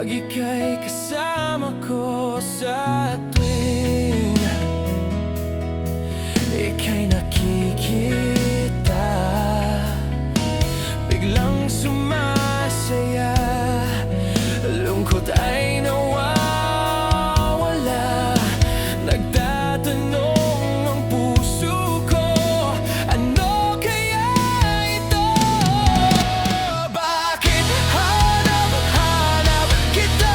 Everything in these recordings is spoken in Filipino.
Pag ika'y kasama ko sa tuwing ika'y nakikita, biglang sumasaya, lungkot ay nawawala. Nagtatanong ang puso ko, ano kaya ito? Bakit hanap-hanap kita?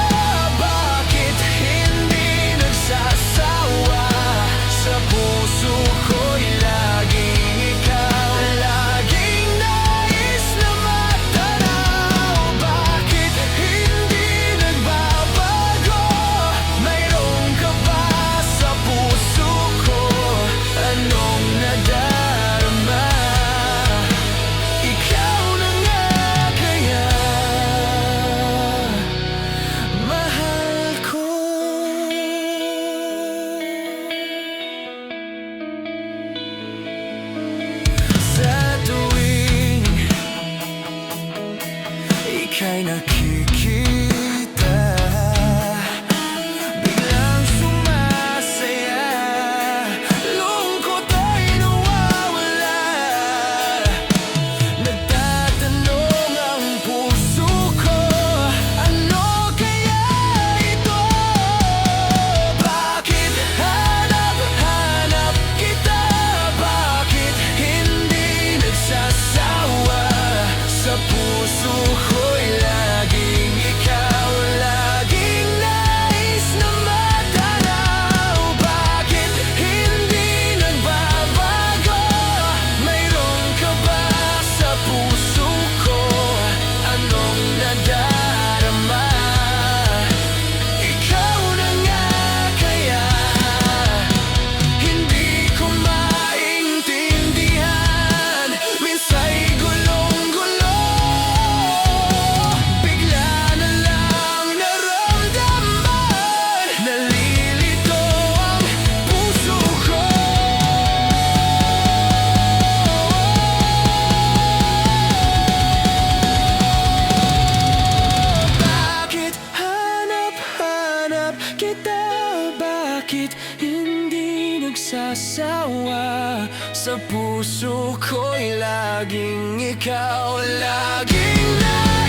Bakit hindi nagsasawa? Sa puso ko'y laging ikaw, laging nais na matanaw. Bakit hindi nagbabago? Mayroon ka ba sa puso ko? Anong nadarama? Ikaw na nga kaya mahal ko. Sa tuwing ika'y nakikita, biglang sumasaya, lungkot ay nawawala. Nagtatanong ang puso ko, ano kaya ito? Bakit hanap-hanap kita? Bakit hindi nagsasawa? Sa puso ko'y laging ikaw, laging nais na matanaw. Bakit hindi nagbabago? Mayroon ka ba sa puso ko? Anong nadarama? Ikaw na nga kaya hindi ko maintindihan. Minsa'y gulong-gulo, bigla na lang naramdaman. Nalilito ang puso ko. Bakit hanap-hanap kita? Bakit hindi nagsasawa? Sa puso ko'y laging ikaw, laging na